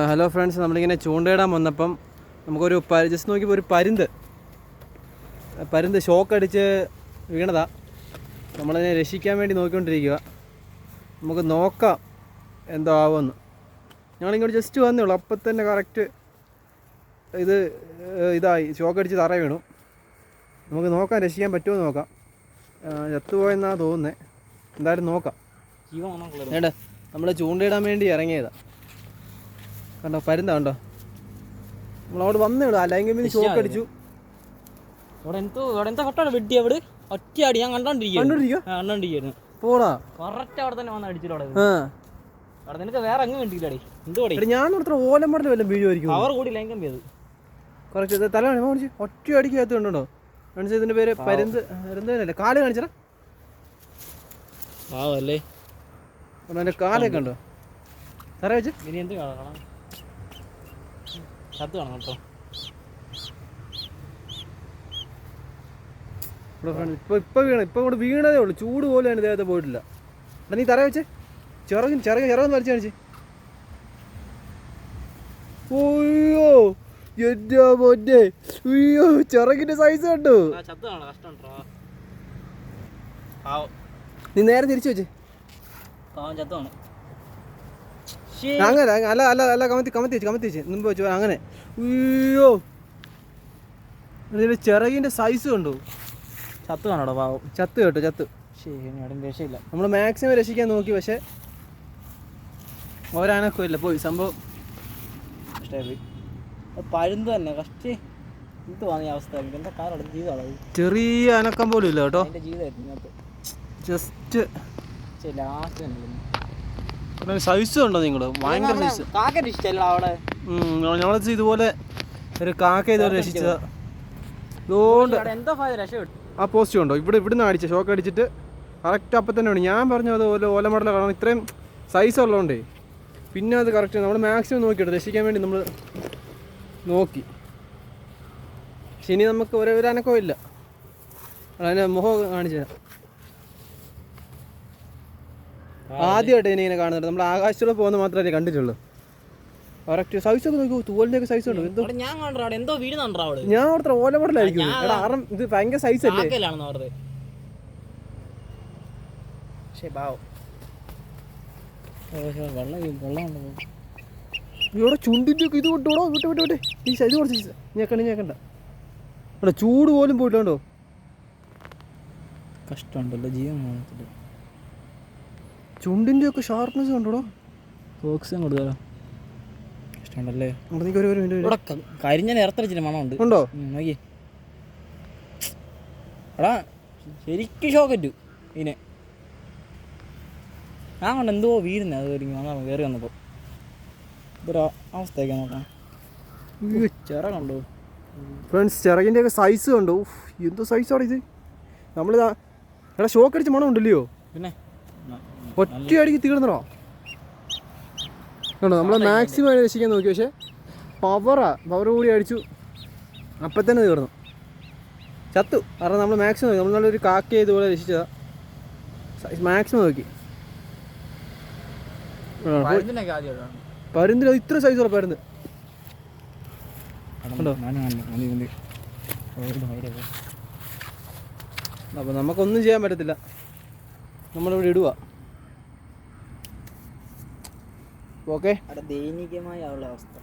Hello friends, നമ്മളിങ്ങനെ ചൂണ്ടയിടാൻ വന്നപ്പം നമുക്കൊരു ജസ്റ്റ് നോക്കിയപ്പോൾ ഒരു പരുന്ത് ഷോക്ക് അടിച്ച് വീണതാ. നമ്മളതിനെ രക്ഷിക്കാൻ വേണ്ടി നോക്കിക്കൊണ്ടിരിക്കുക. നമുക്ക് നോക്കാം എന്തോ ആവുമെന്ന്. ഞങ്ങളിങ്ങോട്ട് ജസ്റ്റ് വന്നേ ഉള്ളൂ, അപ്പം തന്നെ കറക്റ്റ് ഇതായി ഷോക്ക് അടിച്ച് തറ വീണു. നമുക്ക് നോക്കാം രക്ഷിക്കാൻ പറ്റുമോ നോക്കാം. ചത്തുപോയെന്നാണ് തോന്നുന്നത്. എന്തായാലും നോക്കാം. ഏട്ടാ, നമ്മൾ ചൂണ്ടയിടാൻ വേണ്ടി ഇറങ്ങിയതാണ്. കണ്ടോ പരുന്ത കണ്ടോ, നമ്മളവിടെ വന്നേ ഉള്ളൂ. അല്ലെങ്കിൽ പിന്നെ ഷോക്ക് അടിച്ചു. ഒറ്റയടി ഞാൻ കണ്ടോണ്ടിരിക്കുന്നു. പോടാ കറക്റ്റ് അവിടെ തന്നെ വന്ന് അടിച്ചിട്ട് അവിടെ നിനക്ക് വേറെ അങ്ങ് വേണ്ടിയില്ലേ എന്തുകൂടെ. ഞാൻ അത്ര ഓലമ്പടൽ വല്ല വീഴുമായിരിക്കും. അവർ കൂടി ലൈംഗം ചെയ്ത് കുറച്ച് തല കാണിച്ചു ഒറ്റ അടിക്ക് അകത്ത് കണ്ടോ. കാണിച്ച ഇതിന്റെ പേര് പരുന്തല്ലേ. കാല് കാണിച്ചടാ. പാവല്ലേ അതിന്റെ കാലൊക്കെ ഉണ്ടോ തറ വെച്ച്. ഇനി എന്ത് കാണാം, ചത്ത് കാണാം കേട്ടോ. ഇപ്പൊ ഇങ്ങോട്ട് വീണതേ ഉള്ളൂ. ചൂട് പോലെയാണ് ഇദ്ദേഹത്തെ പോയിട്ടില്ല. എടാ നീ തറ വെച്ചേ. ചിറകൊന്ന് വലിച്ചു കാണിച്ചേ. ഓയ്യോ എന്റെ മോനെ, അയ്യോ ചിറകിന്റെ സൈസ് കണ്ടു. നീ നേരെ തിരിച്ചു വെച്ചേ. അങ്ങനെ അല്ല അല്ല അല്ല കമത്തി വെച്ച് മുമ്പ് വെച്ചു അങ്ങനെ. അയ്യോ ചിറകിന്റെ സൈസ് കണ്ടു. ചത്ത് കാണോടോ പാവം. ചത്ത് കേട്ടോ, ചത്ത്. ശരി, രക്ഷയില്ല. നമ്മൾ മാക്സിമം രക്ഷിക്കാൻ നോക്കി, പക്ഷെ ഒരനക്കം ഇല്ല. പോയി സംഭവം. പരുന്ത് തന്നെ കഷ്ടി എന്ത് വാങ്ങിയ അവസ്ഥ. എന്താ കാലം ജീവിതമാണ്. ചെറിയ അനക്കം പോലും ഇല്ല കേട്ടോ. ജീവിതമായിരുന്നു ജസ്റ്റ് ലാസ്റ്റ്. സൈസ് ഉണ്ടോ നിങ്ങൾ? ഭയങ്കര സൈസ്. കാക്കയുടെ ഇഷ്ടമല്ല അവിടെ. ഞങ്ങൾ ഇതുപോലെ ഒരു കാക്ക ഇതുപോലെ രക്ഷിച്ചതാ. അതുകൊണ്ട് എന്തോ രക്ഷപ്പെട്ടു. ആ പോസ്റ്റ് ഉണ്ടോ ഇവിടുന്ന് അടിച്ച ഷോക്ക് അടിച്ചിട്ട് കറക്റ്റ് അപ്പം തന്നെ ഉണ്ട്. ഞാൻ പറഞ്ഞു അതുപോലെ ഓലമടല കാണാൻ ഇത്രയും സൈസ് ഉള്ളതുകൊണ്ടേ പിന്നെ അത് കറക്റ്റ് നമ്മൾ മാക്സിമം നോക്കിയിട്ട് രക്ഷിക്കാൻ വേണ്ടി നമ്മൾ നോക്കി. പക്ഷെ ഇനി നമുക്ക് ഒരു അനക്കവും ഇല്ല. അതിനെ മുഖം കാണിച്ചു തരാം. ആദ്യമായിട്ട് ഇനി ഇങ്ങനെ കാണുന്നുണ്ട്. നമ്മൾ ആകാശത്തോടെ പോകുന്ന മാത്രമേ കണ്ടിട്ടുള്ളൂ. കറക്റ്റ് സൈസ് ഒക്കെ നോക്കൂ. തൂവലിന്റെ ഒക്കെ സൈസ് ഉണ്ട്. എന്തോ ഞാൻ അവിടുത്തെ ഓലമടലായിരിക്കും. കാരണം ഇത് ഭയങ്കര സൈസ് അല്ലേ. ഇവിടെ ചുണ്ടിന്റെ ഒക്കെ ഇത് കൊണ്ടോടോ. വിട്ടെ ഈ ഇത് കുറച്ച് ഞെക്കണ്ട. ഇവിടെ ചൂട് പോലും പോയിട്ടുണ്ടോ. കഷ്ടമുണ്ടല്ലോ ജീവൻ. ചുണ്ടിന്റെ ഒക്കെ ഷാർപ്നെസ് കണ്ടോടോ. ബോക്സും കൊടുക്കാലോ. കഷ്ടമുണ്ടല്ലേ. കരിഞ്ഞ നിറത്തടിച്ചിട്ട് മണമുണ്ട് ഉണ്ടോ നോക്കി. എടാ ശരിക്കും ഷോക്കറ്റു ഇതിനെ. ഞാൻ കൊണ്ട് എന്തോ വീഴുന്നത്. അത് കയറി വന്നപ്പോൾ ഇതൊരു അവസ്ഥയൊക്കെ നോക്കാം. ചിറ കണ്ടോ ഫ്രണ്ട്സ്, ചിറകിൻ്റെ ഒക്കെ സൈസ് കണ്ടോ. എന്തോ സൈസാണ് ഇത്. നമ്മളിതാ എടാ ഷോക്ക് അടിച്ച മണം ഉണ്ടല്ലോ. പിന്നെ ഒറ്റ അടിക്ക് തീർന്നോ കണ്ടോ. നമ്മൾ മാക്സിമം രക്ഷിക്കാൻ നോക്കി, പക്ഷേ പവർ കൂടി അടിച്ചു. അപ്പം തന്നെ തീർന്നു, ചത്തു. കാരണം നമ്മൾ മാക്സിമം നോക്കി. നമ്മൾ നല്ലൊരു കാക്കയെ ഇതുപോലെ രക്ഷിച്ചതാ. മാക്സിമം നോക്കി. പരുന്തിൽ ഇത്ര സൈസുള്ള പരുന്ത് കണ്ടോ. അപ്പം നമുക്കൊന്നും ചെയ്യാൻ പറ്റത്തില്ല. നമ്മളിവിടെ ഇടുക. ഓക്കെ, ദയനീയമായ അവസ്ഥ.